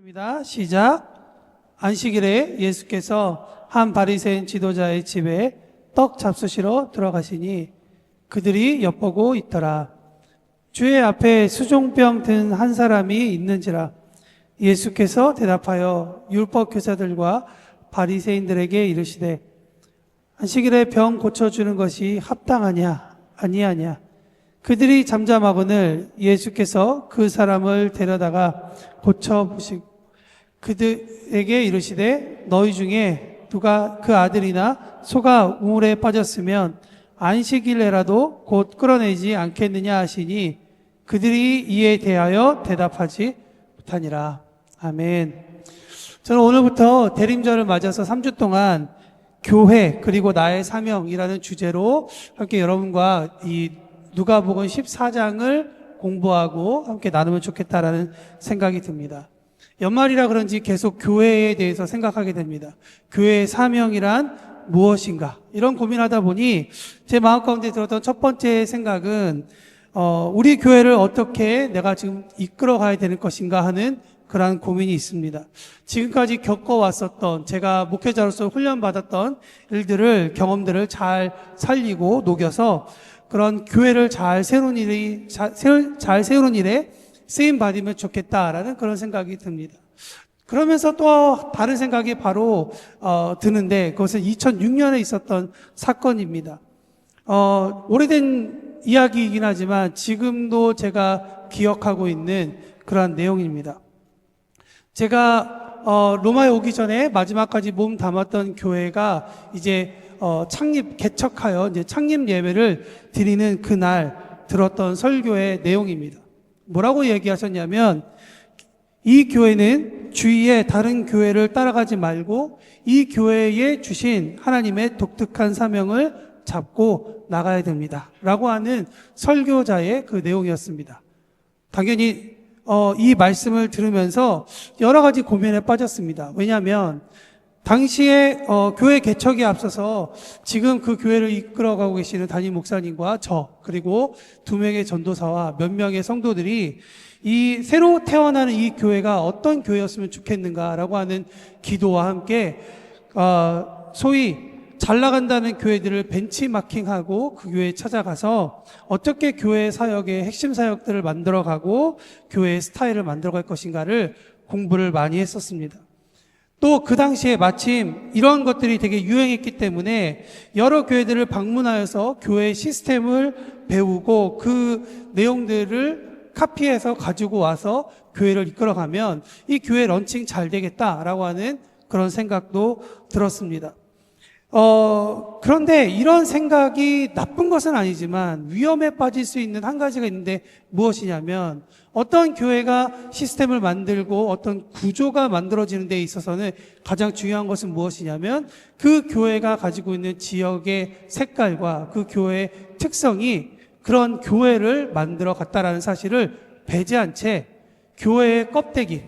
입니다. 시작. 안식일에 예수께서 한 바리새인 지도자의 집에 떡 잡수시러 들어가시니 그들이 엿보고 있더라. 주의 앞에 수종병 든 한 사람이 있는지라. 예수께서 대답하여 율법 교사들과 바리새인들에게 이르시되 안식일에 병 고쳐주는 것이 합당하냐 아니하냐. 그들이 잠잠하거늘 예수께서 그 사람을 데려다가 고쳐보시고 그들에게 이르시되 너희 중에 누가 그 아들이나 소가 우물에 빠졌으면 안식일에라도 곧 끌어내지 않겠느냐 하시니 그들이 이에 대하여 대답하지 못하니라. 아멘. 저는 오늘부터 대림절을 맞아서 3주 동안 교회 그리고 나의 사명이라는 주제로 함께 여러분과 이 누가복음 14장을 공부하고 함께 나누면 좋겠다라는 생각이 듭니다. 연말이라 그런지 계속 교회에 대해서 생각하게 됩니다. 교회의 사명이란 무엇인가? 이런 고민하다 보니 제 마음 가운데 들었던 첫 번째 생각은 우리 교회를 어떻게 내가 지금 이끌어 가야 되는 것인가 하는 그러한 고민이 있습니다. 지금까지 겪어왔었던 제가 목회자로서 훈련받았던 일들을 경험들을 잘 살리고 녹여서 그런 교회를 잘 세우는 일에 쓰임 받으면 좋겠다라는 그런 생각이 듭니다. 그러면서 또 다른 생각이 바로 드는데 그것은 2006년에 있었던 사건입니다. 오래된 이야기이긴 하지만 지금도 제가 기억하고 있는 그러한 내용입니다. 제가 로마에 오기 전에 마지막까지 몸 담았던 교회가 이제 개척하여 이제 창립 예배를 드리는 그날 들었던 설교의 내용입니다. 뭐라고 얘기하셨냐면 이 교회는 주위의 다른 교회를 따라가지 말고 이 교회에 주신 하나님의 독특한 사명을 잡고 나가야 됩니다. 라고 하는 설교자의 그 내용이었습니다. 당연히 이 말씀을 들으면서 여러 가지 고민에 빠졌습니다. 왜냐하면 당시에 교회 개척에 앞서서 지금 그 교회를 이끌어가고 계시는 담임 목사님과 저 그리고 2명의 전도사와 몇 명의 성도들이 이 새로 태어나는 이 교회가 어떤 교회였으면 좋겠는가라고 하는 기도와 함께 소위 잘 나간다는 교회들을 벤치마킹하고 그 교회에 찾아가서 어떻게 교회 사역의 핵심 사역들을 만들어가고 교회의 스타일을 만들어갈 것인가를 공부를 많이 했었습니다. 또 그 당시에 마침 이런 것들이 되게 유행했기 때문에 여러 교회들을 방문하여서 교회 시스템을 배우고 그 내용들을 카피해서 가지고 와서 교회를 이끌어가면 이 교회 런칭 잘 되겠다라고 하는 그런 생각도 들었습니다. 그런데 이런 생각이 나쁜 것은 아니지만 위험에 빠질 수 있는 한 가지가 있는데 무엇이냐면 어떤 교회가 시스템을 만들고 어떤 구조가 만들어지는 데 있어서는 가장 중요한 것은 무엇이냐면 그 교회가 가지고 있는 지역의 색깔과 그 교회의 특성이 그런 교회를 만들어 갔다라는 사실을 배제한 채 교회의 껍데기,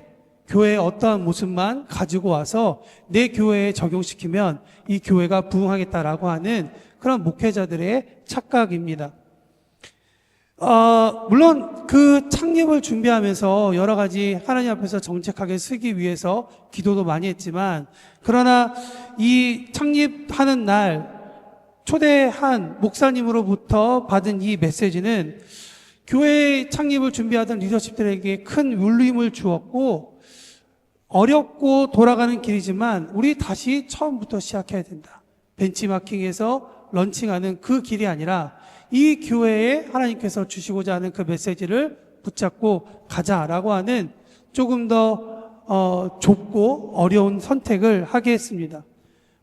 교회의 어떠한 모습만 가지고 와서 내 교회에 적용시키면 이 교회가 부흥하겠다라고 하는 그런 목회자들의 착각입니다. 물론 그 창립을 준비하면서 여러 가지 하나님 앞에서 정직하게 쓰기 위해서 기도도 많이 했지만 그러나 이 창립하는 날 초대한 목사님으로부터 받은 이 메시지는 교회 창립을 준비하던 리더십들에게 큰 울림을 주었고 어렵고 돌아가는 길이지만 우리 다시 처음부터 시작해야 된다. 벤치마킹에서 런칭하는 그 길이 아니라 이 교회에 하나님께서 주시고자 하는 그 메시지를 붙잡고 가자라고 하는 조금 더 좁고 어려운 선택을 하게 했습니다.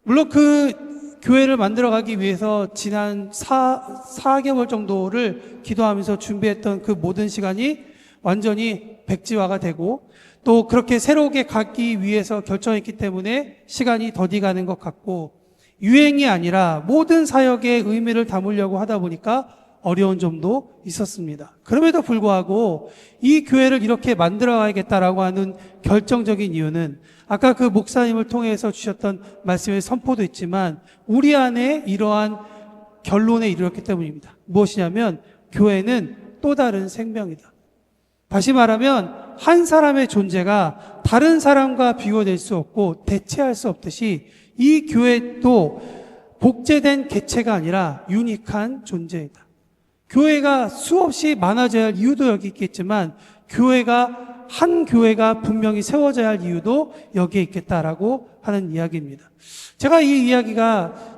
물론 그 교회를 만들어가기 위해서 지난 4개월 정도를 기도하면서 준비했던 그 모든 시간이 완전히 백지화가 되고 또 그렇게 새롭게 가기 위해서 결정했기 때문에 시간이 더디 가는 것 같고 유행이 아니라 모든 사역의 의미를 담으려고 하다 보니까 어려운 점도 있었습니다. 그럼에도 불구하고 이 교회를 이렇게 만들어가야겠다라고 하는 결정적인 이유는 아까 그 목사님을 통해서 주셨던 말씀의 선포도 있지만 우리 안에 이러한 결론에 이르렀기 때문입니다. 무엇이냐면 교회는 또 다른 생명이다. 다시 말하면 한 사람의 존재가 다른 사람과 비교될 수 없고 대체할 수 없듯이 이 교회도 복제된 개체가 아니라 유니크한 존재이다. 교회가 수없이 많아져야 할 이유도 여기 있겠지만 한 교회가 분명히 세워져야 할 이유도 여기에 있겠다라고 하는 이야기입니다. 제가 이 이야기가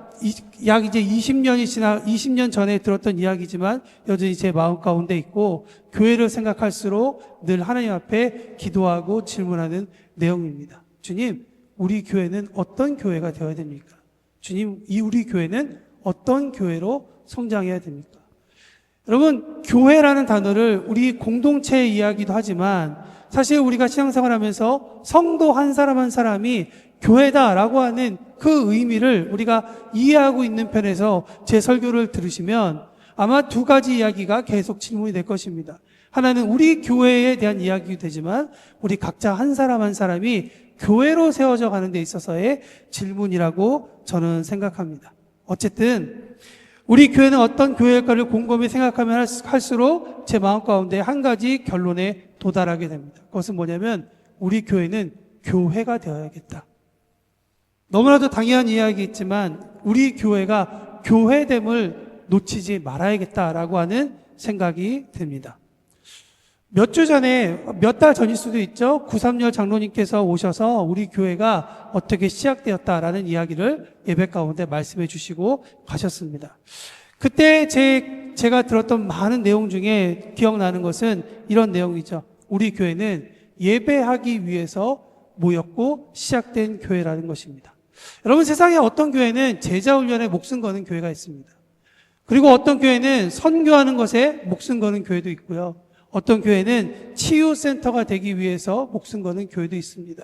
약 이제 20년 전에 들었던 이야기지만 여전히 제 마음 가운데 있고 교회를 생각할수록 늘 하나님 앞에 기도하고 질문하는 내용입니다. 주님, 우리 교회는 어떤 교회가 되어야 됩니까? 주님, 우리 교회는 어떤 교회로 성장해야 됩니까? 여러분, 교회라는 단어를 우리 공동체의 이야기도 하지만 사실 우리가 신앙생활하면서 성도 한 사람 한 사람이 교회다라고 하는 그 의미를 우리가 이해하고 있는 편에서 제 설교를 들으시면 아마 두 가지 이야기가 계속 질문이 될 것입니다. 하나는 우리 교회에 대한 이야기도 되지만 우리 각자 한 사람 한 사람이 교회로 세워져 가는 데 있어서의 질문이라고 저는 생각합니다. 어쨌든 우리 교회는 어떤 교회일까를 곰곰이 생각하면 할수록 제 마음 가운데 한 가지 결론에 도달하게 됩니다. 그것은 뭐냐면 우리 교회는 교회가 되어야겠다. 너무나도 당연한 이야기겠지만 우리 교회가 교회됨을 놓치지 말아야겠다라고 하는 생각이 듭니다. 몇 달 전일 수도 있죠. 구삼열 장로님께서 오셔서 우리 교회가 어떻게 시작되었다라는 이야기를 예배 가운데 말씀해 주시고 가셨습니다. 그때 제가 들었던 많은 내용 중에 기억나는 것은 이런 내용이죠. 우리 교회는 예배하기 위해서 모였고 시작된 교회라는 것입니다. 여러분, 세상에 어떤 교회는 제자훈련에 목숨 거는 교회가 있습니다. 그리고 어떤 교회는 선교하는 것에 목숨 거는 교회도 있고요. 어떤 교회는 치유센터가 되기 위해서 목숨 거는 교회도 있습니다.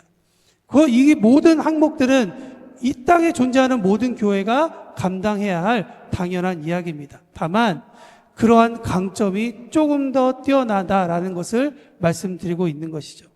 이 모든 항목들은 이 땅에 존재하는 모든 교회가 감당해야 할 당연한 이야기입니다. 다만 그러한 강점이 조금 더 뛰어나다라는 것을 말씀드리고 있는 것이죠.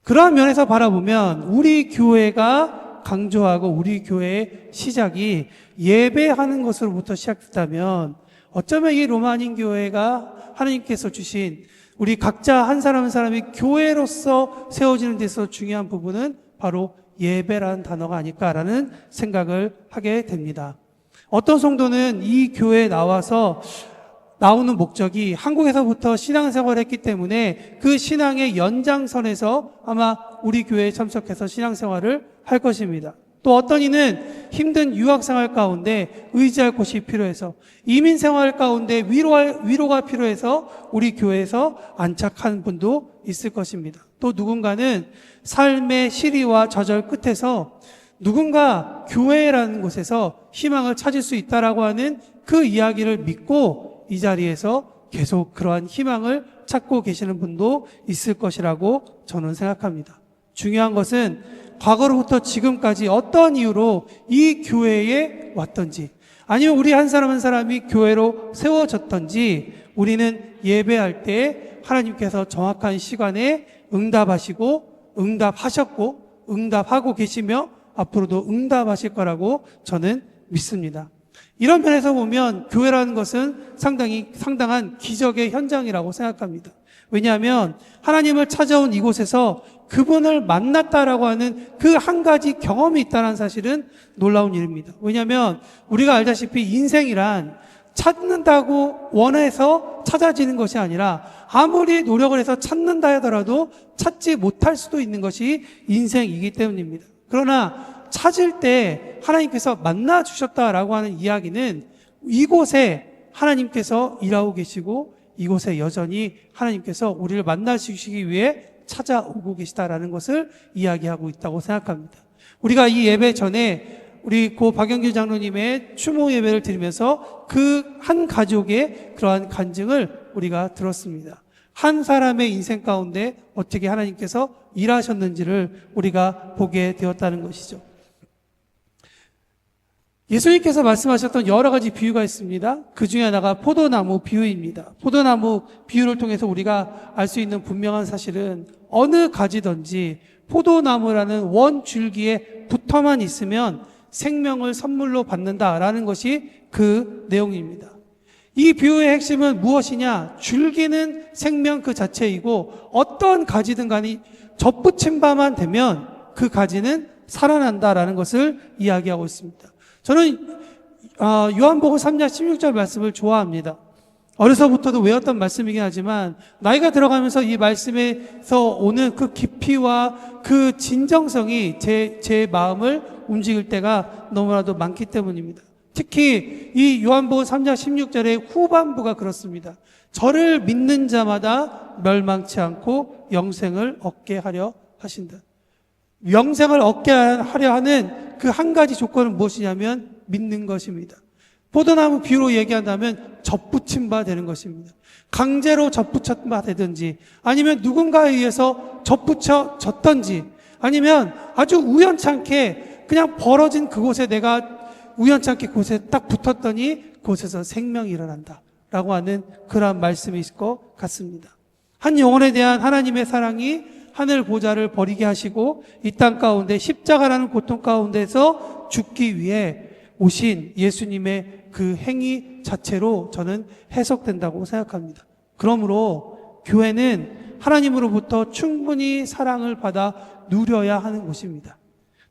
그러한 면에서 바라보면 우리 교회가 강조하고 우리 교회의 시작이 예배하는 것으로부터 시작됐다면 어쩌면 이 로마닌 교회가 하나님께서 주신 우리 각자 한 사람 한 사람이 교회로서 세워지는 데서 중요한 부분은 바로 예배라는 단어가 아닐까라는 생각을 하게 됩니다. 어떤 성도는 이 교회에 나오는 목적이 한국에서부터 신앙생활을 했기 때문에 그 신앙의 연장선에서 아마 우리 교회에 참석해서 신앙생활을 할 것입니다. 또 어떤 이는 힘든 유학생활 가운데 의지할 곳이 필요해서 이민생활 가운데 위로가 필요해서 우리 교회에서 안착한 분도 있을 것입니다. 또 누군가는 삶의 시리와 저절 끝에서 누군가 교회라는 곳에서 희망을 찾을 수 있다라고 하는 그 이야기를 믿고 이 자리에서 계속 그러한 희망을 찾고 계시는 분도 있을 것이라고 저는 생각합니다. 중요한 것은 과거로부터 지금까지 어떤 이유로 이 교회에 왔던지 아니면 우리 한 사람 한 사람이 교회로 세워졌던지 우리는 예배할 때 하나님께서 정확한 시간에 응답하셨고 응답하고 계시며 앞으로도 응답하실 거라고 저는 믿습니다. 이런 면에서 보면 교회라는 것은 상당한 기적의 현장이라고 생각합니다. 왜냐하면 하나님을 찾아온 이곳에서 그분을 만났다라고 하는 그 한 가지 경험이 있다는 사실은 놀라운 일입니다. 왜냐하면 우리가 알다시피 인생이란 찾는다고 원해서 찾아지는 것이 아니라 아무리 노력을 해서 찾는다 하더라도 찾지 못할 수도 있는 것이 인생이기 때문입니다. 그러나 찾을 때 하나님께서 만나 주셨다라고 하는 이야기는 이곳에 하나님께서 일하고 계시고 이곳에 여전히 하나님께서 우리를 만나주시기 위해 찾아오고 계시다라는 것을 이야기하고 있다고 생각합니다. 우리가 이 예배 전에 우리 고 박영규 장로님의 추모 예배를 드리면서 그 한 가족의 그러한 간증을 우리가 들었습니다. 한 사람의 인생 가운데 어떻게 하나님께서 일하셨는지를 우리가 보게 되었다는 것이죠. 예수님께서 말씀하셨던 여러 가지 비유가 있습니다. 그 중에 하나가 포도나무 비유입니다. 포도나무 비유를 통해서 우리가 알 수 있는 분명한 사실은 어느 가지든지 포도나무라는 원 줄기에 붙어만 있으면 생명을 선물로 받는다라는 것이 그 내용입니다. 이 비유의 핵심은 무엇이냐? 줄기는 생명 그 자체이고 어떤 가지든 간에 접붙인 바만 되면 그 가지는 살아난다라는 것을 이야기하고 있습니다. 저는 요한복음 3장 16절 말씀을 좋아합니다. 어려서부터도 외웠던 말씀이긴 하지만 나이가 들어가면서 이 말씀에서 오는 그 깊이와 그 진정성이 제 마음을 움직일 때가 너무나도 많기 때문입니다. 특히 이 요한복음 3장 16절의 후반부가 그렇습니다. 저를 믿는 자마다 멸망치 않고 영생을 얻게 하려 하신다. 영생을 얻게 하려 하는 그 한 가지 조건은 무엇이냐면 믿는 것입니다. 포도나무 비유로 얘기한다면 접붙임 바 되는 것입니다. 강제로 접붙였 바 되든지 아니면 누군가에 의해서 접붙여졌던지 아니면 아주 우연찮게 그냥 벌어진 그곳에 내가 우연찮게 그곳에 딱 붙었더니 그곳에서 생명이 일어난다 라고 하는 그러한 말씀이 있을 것 같습니다. 한 영혼에 대한 하나님의 사랑이 하늘 보좌를 버리게 하시고 이 땅 가운데 십자가라는 고통 가운데서 죽기 위해 오신 예수님의 그 행위 자체로 저는 해석된다고 생각합니다. 그러므로 교회는 하나님으로부터 충분히 사랑을 받아 누려야 하는 곳입니다.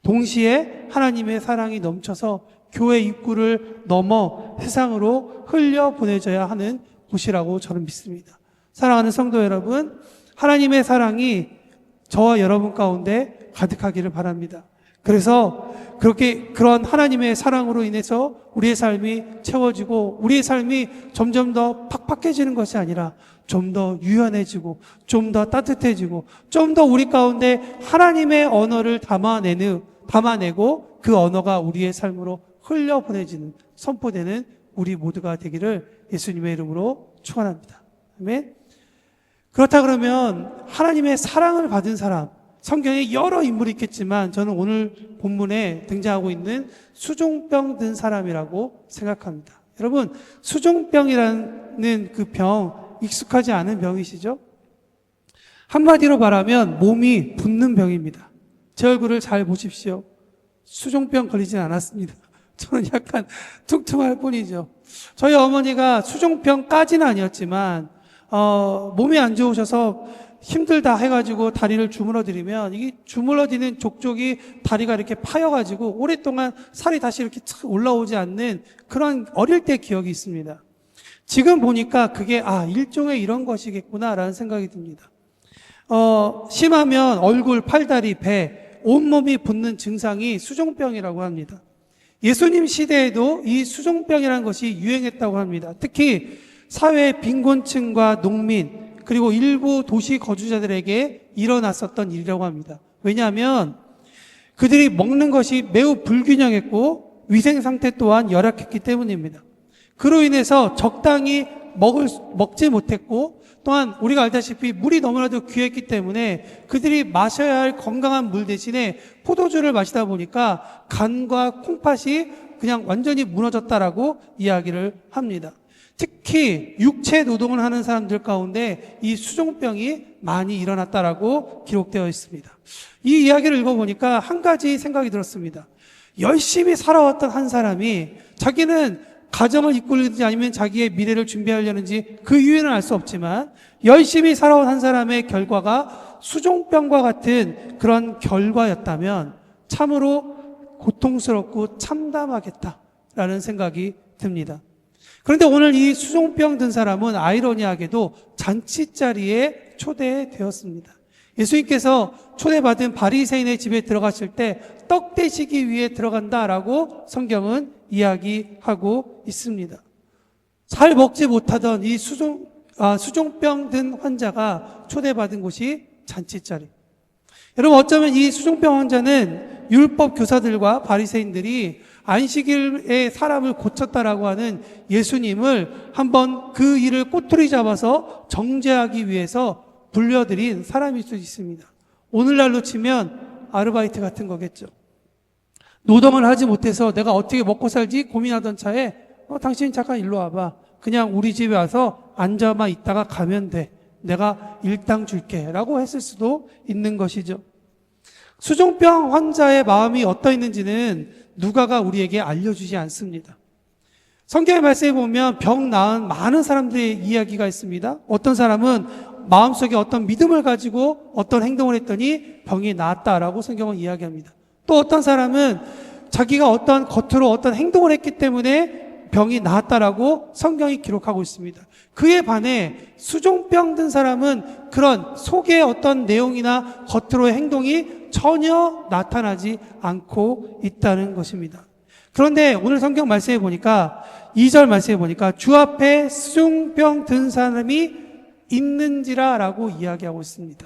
동시에 하나님의 사랑이 넘쳐서 교회 입구를 넘어 세상으로 흘려보내져야 하는 곳이라고 저는 믿습니다. 사랑하는 성도 여러분, 하나님의 사랑이 저와 여러분 가운데 가득하기를 바랍니다. 그래서 그런 하나님의 사랑으로 인해서 우리의 삶이 채워지고 우리의 삶이 점점 더 팍팍해지는 것이 아니라 좀 더 유연해지고 좀 더 따뜻해지고 좀 더 우리 가운데 하나님의 언어를 담아내고 그 언어가 우리의 삶으로 흘려보내지는 선포되는 우리 모두가 되기를 예수님의 이름으로 축원합니다. 아멘. 그렇다 그러면 하나님의 사랑을 받은 사람, 성경에 여러 인물이 있겠지만 저는 오늘 본문에 등장하고 있는 수종병 든 사람이라고 생각합니다. 여러분, 수종병이라는 그 병 익숙하지 않은 병이시죠? 한마디로 말하면 몸이 붓는 병입니다. 제 얼굴을 잘 보십시오. 수종병 걸리진 않았습니다. 저는 약간 퉁퉁할 뿐이죠. 저희 어머니가 수종병까지는 아니었지만 몸이 안 좋으셔서 힘들다 해가지고 다리를 주물러드리면 이게 주물러드리는 족족이 다리가 이렇게 파여가지고 오랫동안 살이 다시 이렇게 올라오지 않는 그런 어릴 때 기억이 있습니다. 지금 보니까 그게 일종의 이런 것이겠구나라는 생각이 듭니다. 심하면 얼굴, 팔다리, 배, 온몸이 붓는 증상이 수종병이라고 합니다. 예수님 시대에도 이 수종병이라는 것이 유행했다고 합니다. 특히 사회 빈곤층과 농민 그리고 일부 도시 거주자들에게 일어났었던 일이라고 합니다. 왜냐하면 그들이 먹는 것이 매우 불균형했고 위생 상태 또한 열악했기 때문입니다. 그로 인해서 적당히 먹지 못했고 또한 우리가 알다시피 물이 너무나도 귀했기 때문에 그들이 마셔야 할 건강한 물 대신에 포도주를 마시다 보니까 간과 콩팥이 그냥 완전히 무너졌다라고 이야기를 합니다. 특히 육체 노동을 하는 사람들 가운데 이 수종병이 많이 일어났다라고 기록되어 있습니다. 이 이야기를 읽어보니까 한 가지 생각이 들었습니다. 열심히 살아왔던 한 사람이 자기는 가정을 이끌든지 아니면 자기의 미래를 준비하려는지 그 이유는 알 수 없지만 열심히 살아온 한 사람의 결과가 수종병과 같은 그런 결과였다면 참으로 고통스럽고 참담하겠다라는 생각이 듭니다. 그런데 오늘 이 수종병 든 사람은 아이러니하게도 잔치자리에 초대되었습니다. 예수님께서 초대받은 바리새인의 집에 들어갔을 때 떡 대시기 위해 들어간다라고 성경은 이야기하고 있습니다. 잘 먹지 못하던 이 수종병 든 환자가 초대받은 곳이 잔치자리. 여러분, 어쩌면 이 수종병 환자는 율법 교사들과 바리새인들이 안식일에 사람을 고쳤다라고 하는 예수님을 한번 그 일을 꼬투리 잡아서 정죄하기 위해서 불려들인 사람일 수 있습니다. 오늘날로 치면 아르바이트 같은 거겠죠. 노동을 하지 못해서 내가 어떻게 먹고 살지 고민하던 차에 당신 잠깐 일로 와봐. 그냥 우리 집에 와서 앉아만 있다가 가면 돼. 내가 일당 줄게 라고 했을 수도 있는 것이죠. 수종병 환자의 마음이 어떠했는지는 누가가 우리에게 알려주지 않습니다. 성경의 말씀에 보면 병 나은 많은 사람들의 이야기가 있습니다. 어떤 사람은 마음속에 어떤 믿음을 가지고 어떤 행동을 했더니 병이 나았다라고 성경은 이야기합니다. 또 어떤 사람은 자기가 어떤 겉으로 어떤 행동을 했기 때문에 병이 나았다라고 성경이 기록하고 있습니다. 그에 반해 수종병 든 사람은 그런 속의 어떤 내용이나 겉으로의 행동이 전혀 나타나지 않고 있다는 것입니다. 그런데 오늘 성경 말씀에 보니까 2절 말씀에 보니까 주 앞에 수종병 든 사람이 있는지라 라고 이야기하고 있습니다.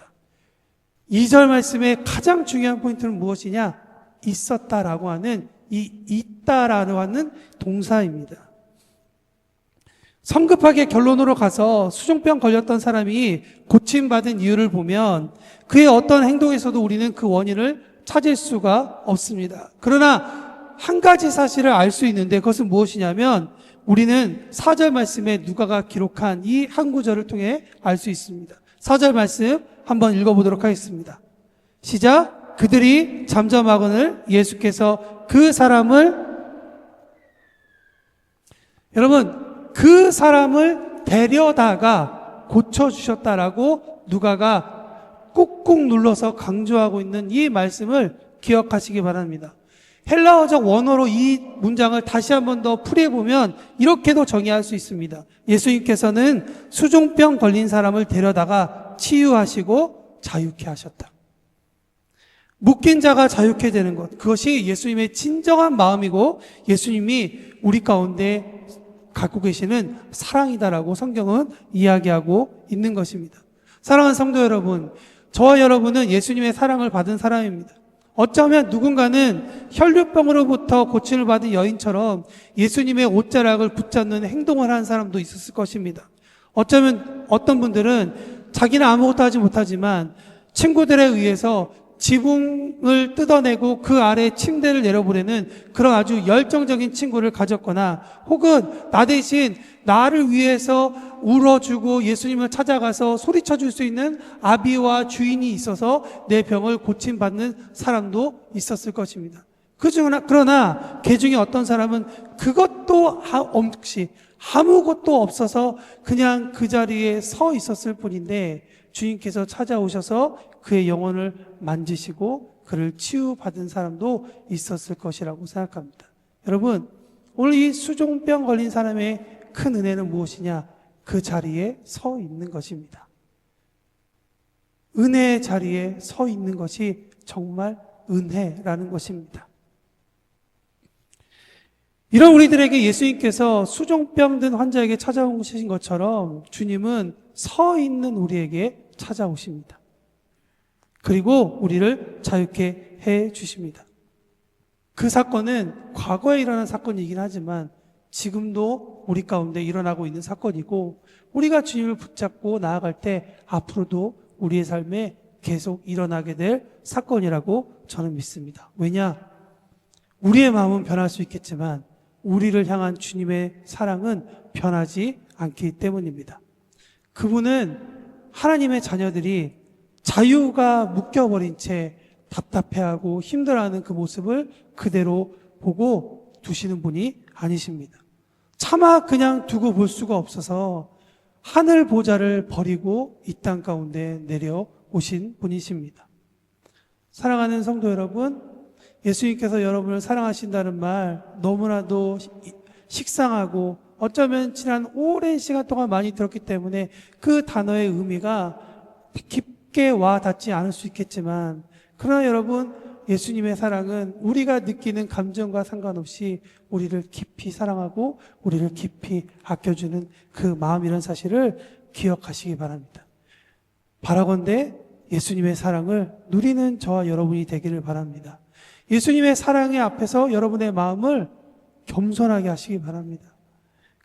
2절 말씀의 가장 중요한 포인트는 무엇이냐? 있었다라고 하는 이 있다라고 하는 동사입니다. 성급하게 결론으로 가서 수종병 걸렸던 사람이 고침받은 이유를 보면 그의 어떤 행동에서도 우리는 그 원인을 찾을 수가 없습니다. 그러나 한 가지 사실을 알 수 있는데 그것은 무엇이냐면 우리는 4절 말씀에 누가가 기록한 이 한 구절을 통해 알 수 있습니다. 4절 말씀 한번 읽어보도록 하겠습니다. 시작. 그들이 잠잠하거늘 예수께서 그 사람을 여러분 그 사람을 데려다가 고쳐주셨다라고 누가가 꾹꾹 눌러서 강조하고 있는 이 말씀을 기억하시기 바랍니다. 헬라어적 원어로 이 문장을 다시 한 번 더 풀이해보면 이렇게도 정의할 수 있습니다. 예수님께서는 수종병 걸린 사람을 데려다가 치유하시고 자유케 하셨다. 묶인 자가 자유케 되는 것, 그것이 예수님의 진정한 마음이고 예수님이 우리 가운데 갖고 계시는 사랑이다라고 성경은 이야기하고 있는 것입니다. 사랑하는 성도 여러분, 저와 여러분은 예수님의 사랑을 받은 사람입니다. 어쩌면 누군가는 혈류병으로부터 고침을 받은 여인처럼 예수님의 옷자락을 붙잡는 행동을 하는 사람도 있었을 것입니다. 어쩌면 어떤 분들은 자기는 아무것도 하지 못하지만 친구들에 의해서 지붕을 뜯어내고 그 아래 침대를 내려보내는 그런 아주 열정적인 친구를 가졌거나 혹은 나 대신 나를 위해서 울어주고 예수님을 찾아가서 소리쳐줄 수 있는 아비와 주인이 있어서 내 병을 고침받는 사람도 있었을 것입니다. 그러나 그 중에 어떤 사람은 그것도 없이 아무것도 없어서 그냥 그 자리에 서 있었을 뿐인데 주인께서 찾아오셔서 그의 영혼을 만지시고 그를 치유받은 사람도 있었을 것이라고 생각합니다. 여러분, 오늘 이 수종병 걸린 사람의 큰 은혜는 무엇이냐? 그 자리에 서 있는 것입니다. 은혜의 자리에 서 있는 것이 정말 은혜라는 것입니다. 이런 우리들에게 예수님께서 수종병 든 환자에게 찾아오신 것처럼 주님은 서 있는 우리에게 찾아오십니다. 그리고 우리를 자유케 해 주십니다. 그 사건은 과거에 일어난 사건이긴 하지만 지금도 우리 가운데 일어나고 있는 사건이고 우리가 주님을 붙잡고 나아갈 때 앞으로도 우리의 삶에 계속 일어나게 될 사건이라고 저는 믿습니다. 왜냐? 우리의 마음은 변할 수 있겠지만 우리를 향한 주님의 사랑은 변하지 않기 때문입니다. 그분은 하나님의 자녀들이 자유가 묶여버린 채 답답해하고 힘들어하는 그 모습을 그대로 보고 두시는 분이 아니십니다. 차마 그냥 두고 볼 수가 없어서 하늘 보좌를 버리고 이 땅 가운데 내려오신 분이십니다. 사랑하는 성도 여러분, 예수님께서 여러분을 사랑하신다는 말 너무나도 식상하고 어쩌면 지난 오랜 시간 동안 많이 들었기 때문에 그 단어의 의미가 깊게 와 닿지 않을 수 있겠지만 그러나 여러분, 예수님의 사랑은 우리가 느끼는 감정과 상관없이 우리를 깊이 사랑하고 우리를 깊이 아껴주는 그 마음이라는 사실을 기억하시기 바랍니다. 바라건대 예수님의 사랑을 누리는 저와 여러분이 되기를 바랍니다. 예수님의 사랑의 앞에서 여러분의 마음을 겸손하게 하시기 바랍니다.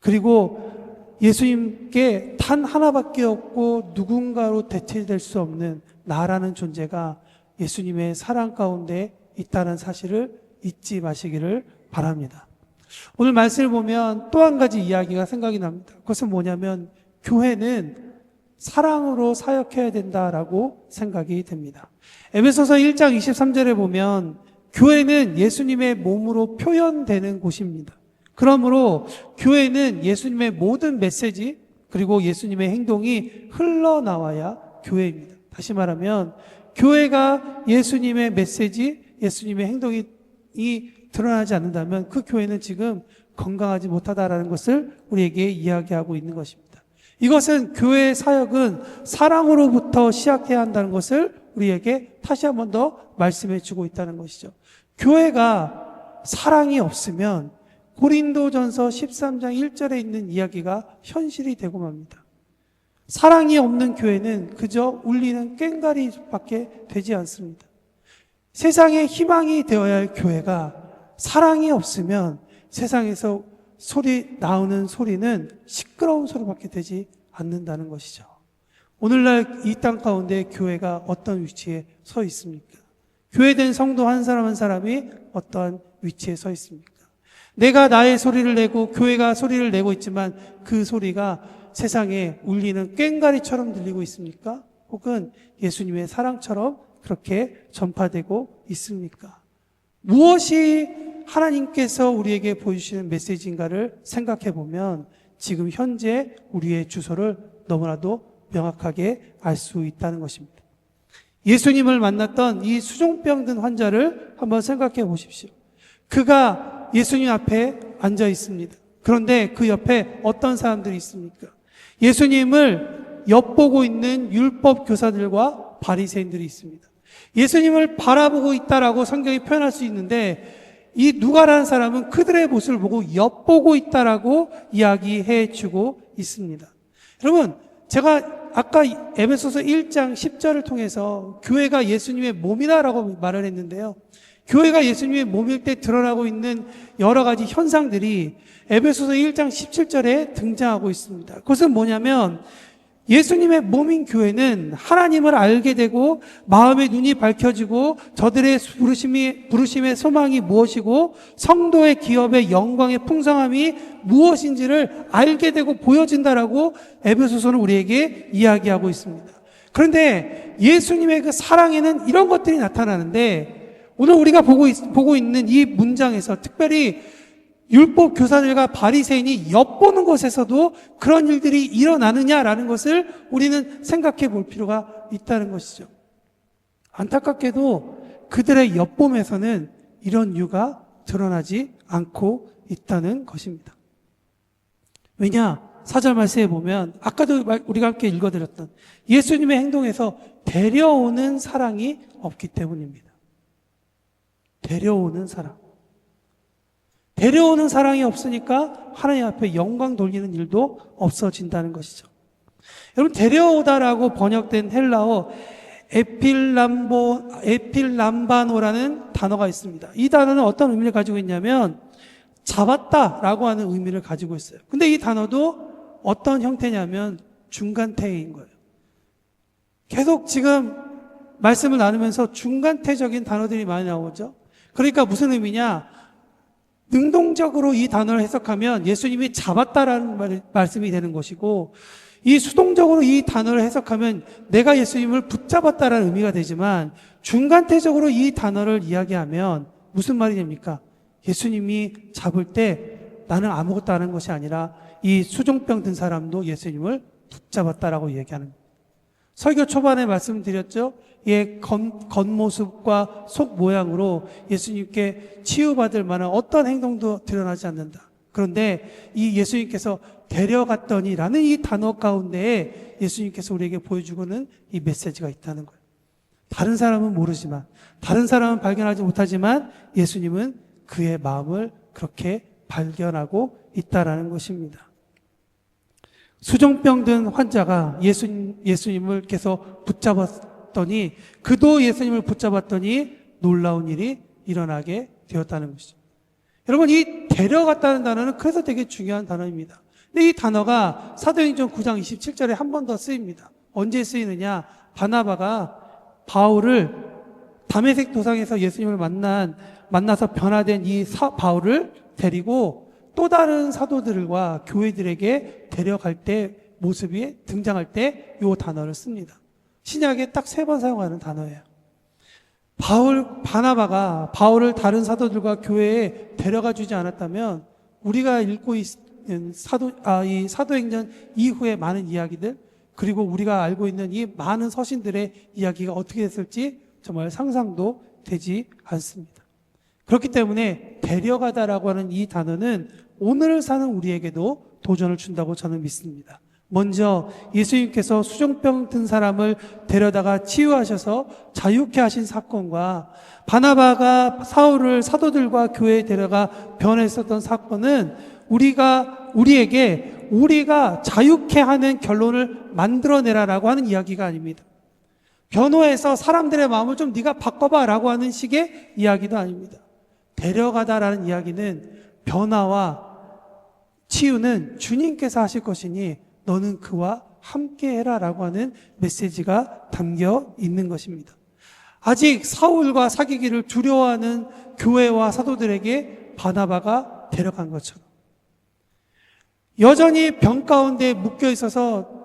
그리고 예수님께 단 하나밖에 없고 누군가로 대체될 수 없는 나라는 존재가 예수님의 사랑 가운데 있다는 사실을 잊지 마시기를 바랍니다. 오늘 말씀을 보면 또 한 가지 이야기가 생각이 납니다. 그것은 뭐냐면 교회는 사랑으로 사역해야 된다라고 생각이 됩니다. 에베소서 1장 23절에 보면 교회는 예수님의 몸으로 표현되는 곳입니다. 그러므로 교회는 예수님의 모든 메시지 그리고 예수님의 행동이 흘러나와야 교회입니다. 다시 말하면 교회가 예수님의 메시지, 예수님의 행동이 드러나지 않는다면 그 교회는 지금 건강하지 못하다라는 것을 우리에게 이야기하고 있는 것입니다. 이것은 교회의 사역은 사랑으로부터 시작해야 한다는 것을 우리에게 다시 한 번 더 말씀해 주고 있다는 것이죠. 교회가 사랑이 없으면 고린도전서 13장 1절에 있는 이야기가 현실이 되고 맙니다. 사랑이 없는 교회는 그저 울리는 꽹과리밖에 되지 않습니다. 세상의 희망이 되어야 할 교회가 사랑이 없으면 세상에서 나오는 소리는 시끄러운 소리밖에 되지 않는다는 것이죠. 오늘날 이 땅 가운데 교회가 어떤 위치에 서 있습니까? 교회된 성도 한 사람 한 사람이 어떠한 위치에 서 있습니까? 내가 나의 소리를 내고 교회가 소리를 내고 있지만 그 소리가 세상에 울리는 꽹과리처럼 들리고 있습니까? 혹은 예수님의 사랑처럼 그렇게 전파되고 있습니까? 무엇이 하나님께서 우리에게 보여주시는 메시지인가를 생각해 보면 지금 현재 우리의 주소를 너무나도 명확하게 알 수 있다는 것입니다. 예수님을 만났던 이 수종병 든 환자를 한번 생각해 보십시오. 그가 예수님 앞에 앉아 있습니다. 그런데 그 옆에 어떤 사람들이 있습니까? 예수님을 엿보고 있는 율법 교사들과 바리새인들이 있습니다. 예수님을 바라보고 있다라고 성경이 표현할 수 있는데 이 누가라는 사람은 그들의 모습을 보고 엿보고 있다라고 이야기해 주고 있습니다. 여러분, 제가 아까 에베소서 1장 10절을 통해서 교회가 예수님의 몸이다라고 말을 했는데요. 교회가 예수님의 몸일 때 드러나고 있는 여러 가지 현상들이 에베소서 1장 17절에 등장하고 있습니다. 그것은 뭐냐면 예수님의 몸인 교회는 하나님을 알게 되고 마음의 눈이 밝혀지고 저들의 부르심의 소망이 무엇이고 성도의 기업의 영광의 풍성함이 무엇인지를 알게 되고 보여진다라고 에베소서는 우리에게 이야기하고 있습니다. 그런데 예수님의 그 사랑에는 이런 것들이 나타나는데 오늘 우리가 보고 있는 이 문장에서 특별히 율법 교사들과 바리새인이 엿보는 곳에서도 그런 일들이 일어나느냐라는 것을 우리는 생각해 볼 필요가 있다는 것이죠. 안타깝게도 그들의 엿봄에서는 이런 이유가 드러나지 않고 있다는 것입니다. 왜냐? 4절 말씀에 보면 아까도 우리가 함께 읽어드렸던 예수님의 행동에서 데려오는 사랑이 없기 때문입니다. 데려오는 사랑. 데려오는 사랑이 없으니까 하나님 앞에 영광 돌리는 일도 없어진다는 것이죠. 여러분, 데려오다라고 번역된 헬라어 에필람바노라는 단어가 있습니다. 이 단어는 어떤 의미를 가지고 있냐면 잡았다라고 하는 의미를 가지고 있어요. 근데 이 단어도 어떤 형태냐면 중간태인 거예요. 계속 지금 말씀을 나누면서 중간태적인 단어들이 많이 나오죠. 그러니까 무슨 의미냐? 능동적으로 이 단어를 해석하면 예수님이 잡았다라는 말씀이 되는 것이고, 이 수동적으로 이 단어를 해석하면 내가 예수님을 붙잡았다라는 의미가 되지만, 중간태적으로 이 단어를 이야기하면 무슨 말이 됩니까? 예수님이 잡을 때 나는 아무것도 안 한 것이 아니라 이 수종병 든 사람도 예수님을 붙잡았다라고 얘기하는 거예요. 설교 초반에 말씀드렸죠? 겉모습과 속 모양으로 예수님께 치유받을 만한 어떤 행동도 드러나지 않는다. 그런데 이 예수님께서 데려갔더니 라는 이 단어 가운데에 예수님께서 우리에게 보여주고는 이 메시지가 있다는 거예요. 다른 사람은 모르지만, 다른 사람은 발견하지 못하지만 예수님은 그의 마음을 그렇게 발견하고 있다라는 것입니다. 수종병 든 환자가 예수님을께서 붙잡았더니, 그도 예수님을 붙잡았더니 놀라운 일이 일어나게 되었다는 것이죠. 여러분, 이 데려갔다는 단어는 그래서 되게 중요한 단어입니다. 근데 이 단어가 사도행전 9장 27절에 한 번 더 쓰입니다. 언제 쓰이느냐? 바나바가 바울을 다메섹 도상에서 예수님을 만나서 변화된 이 바울을 데리고 또 다른 사도들과 교회들에게 데려갈 때 모습이 등장할 때 이 단어를 씁니다. 신약에 딱 3번 사용하는 단어예요. 바나바가 바울을 다른 사도들과 교회에 데려가 주지 않았다면 우리가 읽고 있는 이 사도행전 이후의 많은 이야기들, 그리고 우리가 알고 있는 이 많은 서신들의 이야기가 어떻게 됐을지 정말 상상도 되지 않습니다. 그렇기 때문에 데려가다라고 하는 이 단어는 오늘을 사는 우리에게도 도전을 준다고 저는 믿습니다. 먼저 예수님께서 수종병 든 사람을 데려다가 치유하셔서 자유케 하신 사건과 바나바가 사울을 사도들과 교회에 데려가 변했었던 사건은 우리가 자유케 하는 결론을 만들어내라라고 하는 이야기가 아닙니다. 변호해서 사람들의 마음을 좀 네가 바꿔봐라고 하는 식의 이야기도 아닙니다. 데려가다라는 이야기는 변화와 치유는 주님께서 하실 것이니 너는 그와 함께 해라라고 하는 메시지가 담겨 있는 것입니다. 아직 사울과 사귀기를 두려워하는 교회와 사도들에게 바나바가 데려간 것처럼 여전히 병 가운데 묶여 있어서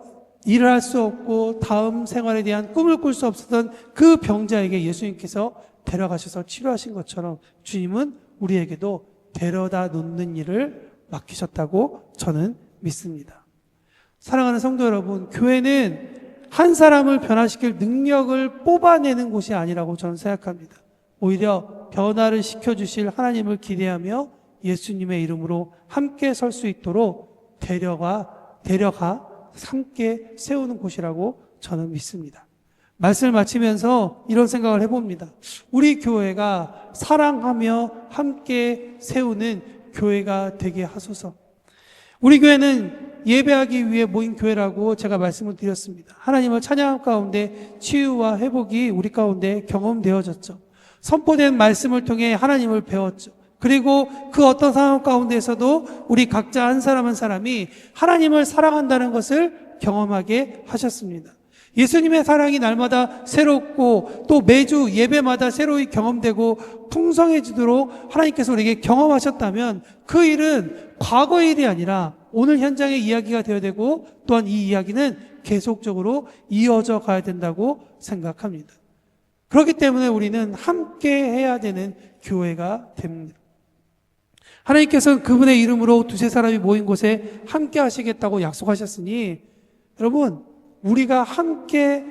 일을 할 수 없고 다음 생활에 대한 꿈을 꿀 수 없었던 그 병자에게 예수님께서 데려가셔서 치료하신 것처럼 주님은 우리에게도 데려다 놓는 일을 맡기셨다고 저는 믿습니다. 사랑하는 성도 여러분, 교회는 한 사람을 변화시킬 능력을 뽑아내는 곳이 아니라고 저는 생각합니다. 오히려 변화를 시켜주실 하나님을 기대하며 예수님의 이름으로 함께 설 수 있도록 데려가 함께 세우는 곳이라고 저는 믿습니다. 말씀을 마치면서 이런 생각을 해봅니다. 우리 교회가 사랑하며 함께 세우는 교회가 되게 하소서. 우리 교회는 예배하기 위해 모인 교회라고 제가 말씀을 드렸습니다. 하나님을 찬양한 가운데 치유와 회복이 우리 가운데 경험되어졌죠. 선포된 말씀을 통해 하나님을 배웠죠. 그리고 그 어떤 상황 가운데서도 우리 각자 한 사람 한 사람이 하나님을 사랑한다는 것을 경험하게 하셨습니다. 예수님의 사랑이 날마다 새롭고 또 매주 예배마다 새로이 경험되고 풍성해지도록 하나님께서 우리에게 경험하셨다면 그 일은 과거의 일이 아니라 오늘 현장의 이야기가 되어야 되고 또한 이 이야기는 계속적으로 이어져 가야 된다고 생각합니다. 그렇기 때문에 우리는 함께 해야 되는 교회가 됩니다. 하나님께서는 그분의 이름으로 두세 사람이 모인 곳에 함께 하시겠다고 약속하셨으니 여러분, 우리가 함께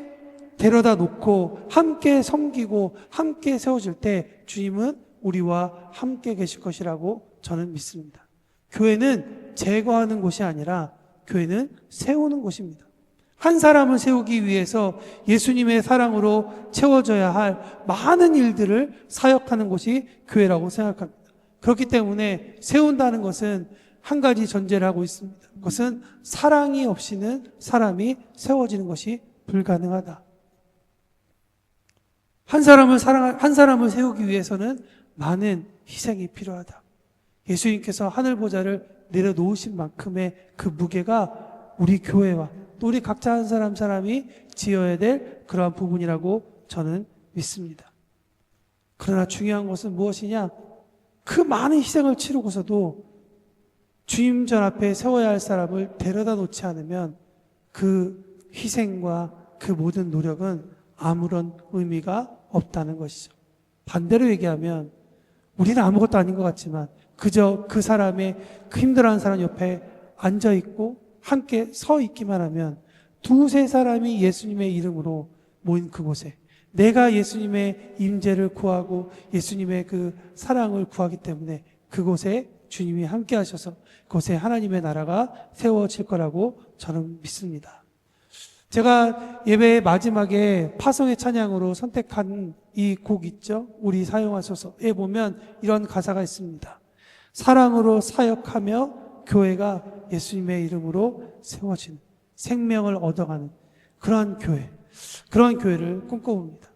데려다 놓고 함께 섬기고 함께 세워질 때 주님은 우리와 함께 계실 것이라고 저는 믿습니다. 교회는 제거하는 곳이 아니라 교회는 세우는 곳입니다. 한 사람을 세우기 위해서 예수님의 사랑으로 채워져야 할 많은 일들을 사역하는 곳이 교회라고 생각합니다. 그렇기 때문에 세운다는 것은 한 가지 전제를 하고 있습니다. 그것은 사랑이 없이는 사람이 세워지는 것이 불가능하다. 한 사람을 세우기 위해서는 많은 희생이 필요하다. 예수님께서 하늘 보좌를 내려놓으신 만큼의 그 무게가 우리 교회와 또 우리 각자 한 사람 사람이 지어야 될 그러한 부분이라고 저는 믿습니다. 그러나 중요한 것은 무엇이냐? 그 많은 희생을 치르고서도 주님 전 앞에 세워야 할 사람을 데려다 놓지 않으면 그 희생과 그 모든 노력은 아무런 의미가 없다는 것이죠. 반대로 얘기하면 우리는 아무것도 아닌 것 같지만 그저 그 사람의 그 힘들어하는 사람 옆에 앉아 있고 함께 서 있기만 하면 두세 사람이 예수님의 이름으로 모인 그곳에 내가 예수님의 임재를 구하고 예수님의 그 사랑을 구하기 때문에 그곳에 주님이 함께 하셔서 그곳에 하나님의 나라가 세워질 거라고 저는 믿습니다. 제가 예배의 마지막에 파송의 찬양으로 선택한 이 곡 있죠? 우리 사용하소서에 보면 이런 가사가 있습니다. 사랑으로 사역하며 교회가 예수님의 이름으로 세워지는 생명을 얻어가는 그런 교회, 그런 교회를 꿈꿔봅니다.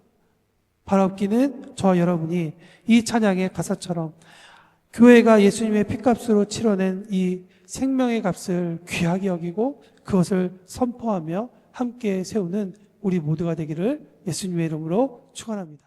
바라옵기는 저와 여러분이 이 찬양의 가사처럼 교회가 예수님의 피값으로 치러낸 이 생명의 값을 귀하게 여기고 그것을 선포하며 함께 세우는 우리 모두가 되기를 예수님의 이름으로 축원합니다.